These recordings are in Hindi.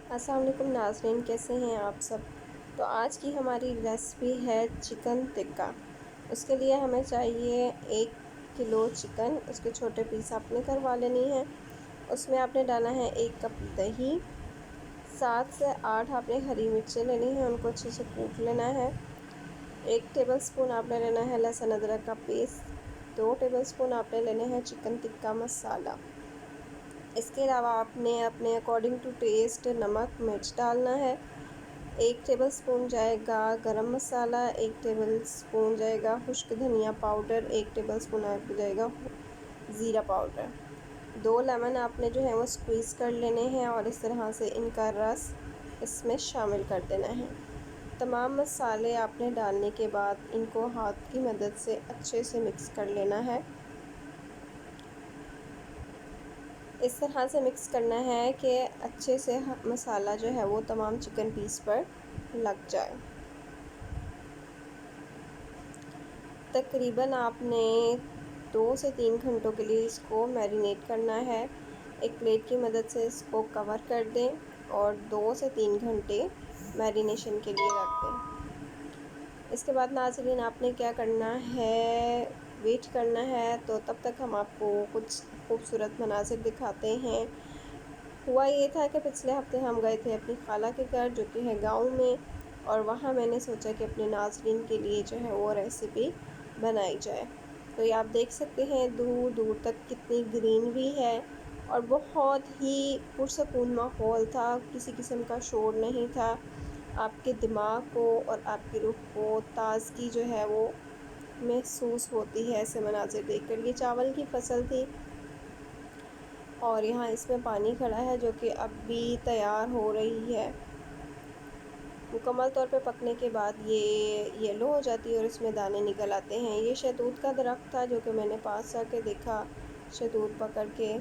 अस्सलाम वालेकुम नाज़रीन, कैसे हैं आप सब। तो आज की हमारी रेसिपी है चिकन टिक्का। उसके लिए हमें चाहिए 1 किलो चिकन। उसके छोटे पीस आपने करवा लेनी है। उसमें आपने डालना है 1 कप दही, 7 से 8 आपने हरी मिर्चें लेनी है, उनको अच्छे से कूट लेना है। 1 टेबलस्पून आपने लेना है लहसुन अदरक का पेस्ट। 2 टेबलस्पून आपने लेने हैं चिकन टिक्का मसाला। इसके अलावा आपने अपने अकॉर्डिंग टू टेस्ट नमक मिर्च डालना है। 1 टेबलस्पून जाएगा गरम मसाला, 1 टेबलस्पून जाएगा खुश्क धनिया पाउडर, 1 टेबलस्पून आपको जाएगा ज़ीरा पाउडर। 2 लेमन आपने जो है वो स्क्वीज़ कर लेने हैं और इस तरह से इनका रस इसमें शामिल कर देना है। तमाम मसाले आपने डालने के बाद इनको हाथ की मदद से अच्छे से मिक्स कर लेना है। इस तरह से मिक्स करना है कि अच्छे से मसाला जो है वो तमाम चिकन पीस पर लग जाए। तकरीबन आपने 2 से 3 घंटों के लिए इसको मैरिनेट करना है। एक प्लेट की मदद से इसको कवर कर दें और 2 से 3 घंटे मैरिनेशन के लिए रख दें। इसके बाद नाज़रीन आपने क्या करना है, वेट करना है। तो तब तक हम आपको कुछ खूबसूरत मनाज़िर दिखाते हैं। हुआ ये था कि पिछले हफ्ते हम गए थे अपनी खाला के घर, जो कि है गाँव में, और वहाँ मैंने सोचा कि अपने नाज़रीन के लिए जो है वो रेसिपी बनाई जाए। तो ये आप देख सकते हैं दूर दूर तक कितनी ग्रीनरी है और बहुत ही पुरसकून माहौल था, किसी किस्म का शोर नहीं था। आपके दिमाग को और आपकी रूह को ताज़गी जो है वो महसूस होती है ऐसे मनाज़िर देखकर। ये चावल की फ़सल थी और यहाँ इसमें पानी खड़ा है जो कि अब भी तैयार हो रही है। मुकम्मल तौर पे पकने के बाद ये येलो हो जाती है और इसमें दाने निकल आते हैं। ये शहतूत का दरख्त था जो कि मैंने पास जाके देखा, शहतूत पकड़ के,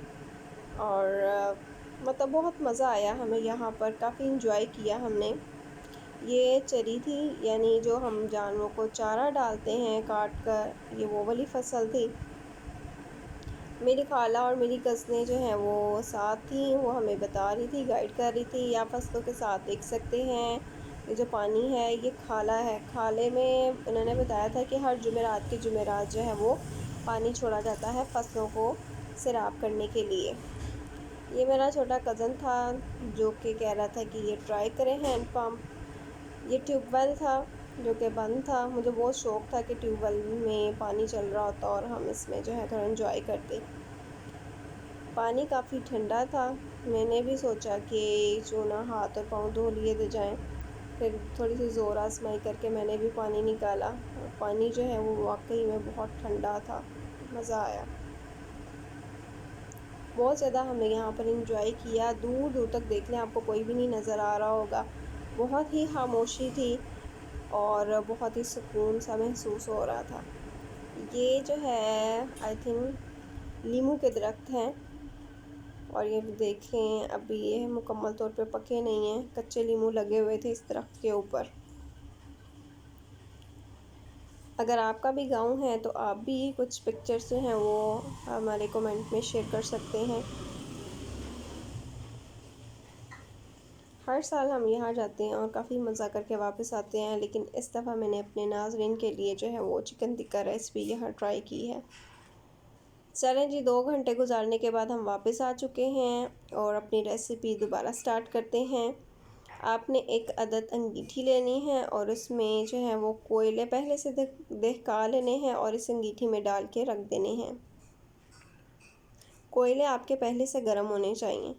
और मतलब बहुत मज़ा आया हमें यहाँ पर, काफ़ी इंजॉय किया हमने। ये चरी थी, यानी जो हम जानवरों को चारा डालते हैं काट कर, ये वो वाली फ़सल थी। मेरी खाला और मेरी कज़नें जो हैं वो साथ थी, वो हमें बता रही थी, गाइड कर रही थी। या फसलों के साथ देख सकते हैं ये जो पानी है ये खाला है। खाले में उन्होंने बताया था कि हर जुमेरात के जुमेरात जो है वो पानी छोड़ा जाता है फसलों को सैराब करने के लिए। ये मेरा छोटा कज़न था जो कि कह रहा था कि ये ट्राई करें हैंड पम्प। ये ट्यूबवेल था जो कि बंद था। मुझे बहुत शौक़ था कि ट्यूबवेल में पानी चल रहा होता और हम इसमें जो है थोड़ा एंजॉय करते। पानी काफ़ी ठंडा था। मैंने भी सोचा कि क्यों ना हाथ और पाँव धो लिए तो जाएँ। फिर थोड़ी सी ज़ोर आजमाई करके मैंने भी पानी निकाला और पानी जो है वो वाकई में बहुत ठंडा था। मज़ा आया, बहुत ज़्यादा हमने यहाँ पर एंजॉय किया। दूर दूर तक देख लें आपको कोई भी नहीं नज़र आ रहा होगा। बहुत ही खामोशी थी और बहुत ही सुकून सा महसूस हो रहा था। ये जो है आई थिंक लीमू के दरख्त हैं और ये देखें अभी ये मुकम्मल तौर पे पके नहीं हैं, कच्चे लीमू लगे हुए थे इस दरख्त के ऊपर। अगर आपका भी गांव है तो आप भी कुछ पिक्चर्स जो हैं वो हमारे कमेंट में शेयर कर सकते हैं। हर साल हम यहाँ जाते हैं और काफ़ी मज़ा करके वापस आते हैं, लेकिन इस दफ़ा मैंने अपने नाज़रीन के लिए जो है वो चिकन टिक्का रेसिपी यहाँ ट्राई की है। चलें जी, 2 घंटे गुजारने के बाद हम वापस आ चुके हैं और अपनी रेसिपी दोबारा स्टार्ट करते हैं। आपने एक अदद अंगीठी लेनी है और इसमें जो है वो कोयले पहले से दहका लेने हैं और इस अंगीठी में डाल के रख देने हैं। कोयले आपके पहले से गर्म होने चाहिए।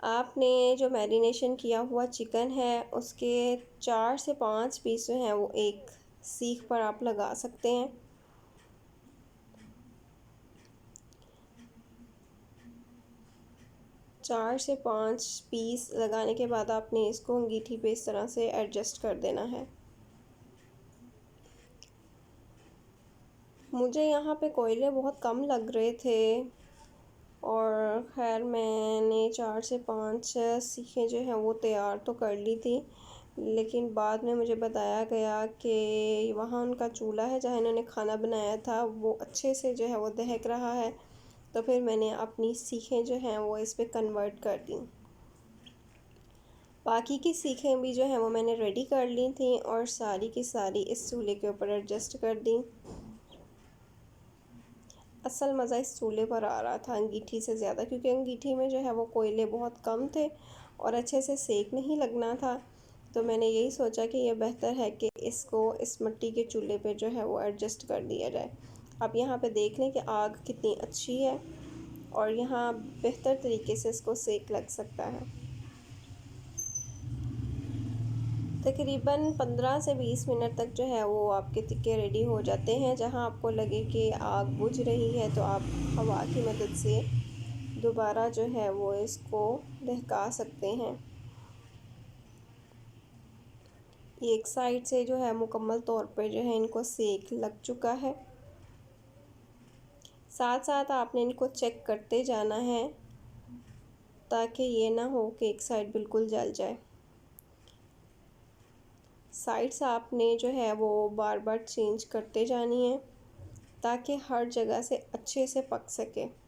आपने जो मैरिनेशन किया हुआ चिकन है उसके 4 से 5 पीस जो हैं वो एक सीख पर आप लगा सकते हैं। चार से 5 पीस लगाने के बाद आपने इसको अंगीठी पे इस तरह से एडजस्ट कर देना है। मुझे यहाँ पे कोयले बहुत कम लग रहे थे और ख़ैर मैंने 4 से 5 सीखें जो हैं वो तैयार तो कर ली थी, लेकिन बाद में मुझे बताया गया कि वहाँ उनका चूल्हा है जहाँ इन्होंने खाना बनाया था वो अच्छे से जो है वो दहक रहा है। तो फिर मैंने अपनी सीखें जो हैं वो इस पे कन्वर्ट कर दी। बाकी की सीखें भी जो है वो मैंने रेडी कर ली थी और सारी की सारी इस चूल्हे के ऊपर एडजस्ट कर दी। असल मज़ा इस चूल्हे पर आ रहा था अंगीठी से ज़्यादा, क्योंकि अंगीठी में जो है वो कोयले बहुत कम थे और अच्छे से सेक नहीं लगना था। तो मैंने यही सोचा कि ये बेहतर है कि इसको इस मिट्टी के चूल्हे पे जो है वो एडजस्ट कर दिया जाए। आप यहाँ पे देख लें कि आग कितनी अच्छी है और यहाँ बेहतर तरीके से इसको सेक लग सकता है। तकरीबन 15 से 20 मिनट तक जो है वो आपके टिक्के रेडी हो जाते हैं। जहाँ आपको लगे कि आग बुझ रही है तो आप हवा की मदद से दोबारा जो है वो इसको दहका सकते हैं। एक साइड से जो है मुकम्मल तौर पे जो है इनको सेक लग चुका है। साथ साथ आपने इनको चेक करते जाना है ताकि ये ना हो कि एक साइड बिल्कुल जल जाए। साइड्स आपने जो है वो बार बार चेंज करते जानी है ताकि हर जगह से अच्छे से पक सके।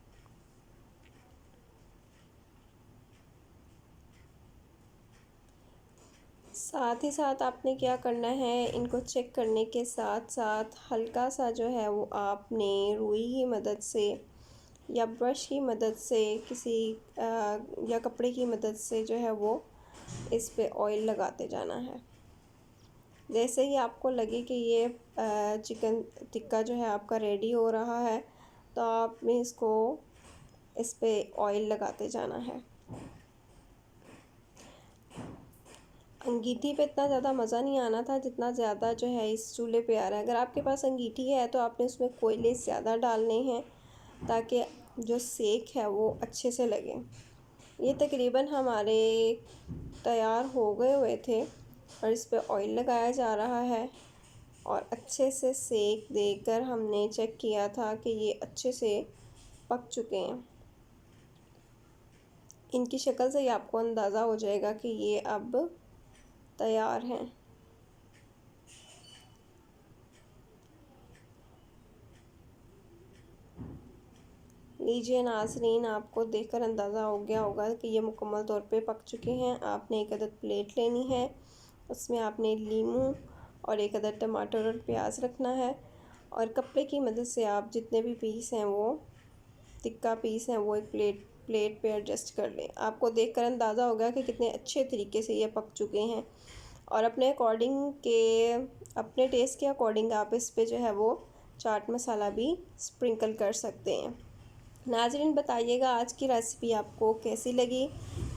साथ ही साथ आपने क्या करना है, इनको चेक करने के साथ साथ हल्का सा जो है वो आपने रुई की मदद से या ब्रश की मदद से या कपड़े की मदद से जो है वो इस पे ऑयल लगाते जाना है। जैसे ही आपको लगे कि ये चिकन टिक्का जो है आपका रेडी हो रहा है तो आपने इसको इस पे ऑयल लगाते जाना है। अंगीठी पे इतना ज़्यादा मज़ा नहीं आना था जितना ज़्यादा जो है इस चूल्हे पे आ रहा है। अगर आपके पास अंगीठी है तो आपने उसमें कोयले ज़्यादा डालने हैं ताकि जो सेक है वो अच्छे से लगे। ये तकरीबन हमारे तैयार हो गए हुए थे और इस पे ऑयल लगाया जा रहा है और अच्छे से सेक देकर हमने चेक किया था कि ये अच्छे से पक चुके हैं। इनकी शक्ल से ही आपको अंदाज़ा हो जाएगा कि ये अब तैयार हैं। लीजिए नाज़रीन, आपको देखकर अंदाज़ा हो गया होगा कि ये मुकम्मल तौर पे पक चुके हैं। आपने एक अदद प्लेट लेनी है, उसमें आपने लीमू और एक अदद टमाटर और प्याज रखना है और कपड़े की मदद से आप जितने भी पीस हैं वो टिक्का पीस हैं वो एक प्लेट पे एडजस्ट कर लें। आपको देखकर अंदाज़ा होगा कि कितने अच्छे तरीके से ये पक चुके हैं और अपने टेस्ट के अकॉर्डिंग आप इस पे जो है वो चाट मसाला भी स्प्रिंकल कर सकते हैं। नाज़रीन, बताइएगा आज की रेसिपी आपको कैसी लगी,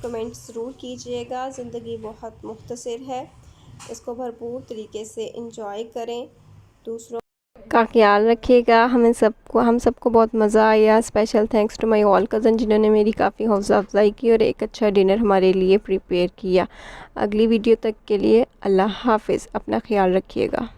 कमेंट ज़रूर कीजिएगा। ज़िंदगी बहुत मुख्तसर है, इसको भरपूर तरीके से इंजॉय करें, दूसरों का ख्याल रखिएगा। हम सबको बहुत मज़ा आया। Special thanks to my all cousin जिन्होंने मेरी काफ़ी हौसला अफजाई की और एक अच्छा डिनर हमारे लिए प्रिपेयर किया। अगली वीडियो तक के लिए अल्लाह हाफ़िज़, अपना ख्याल रखिएगा।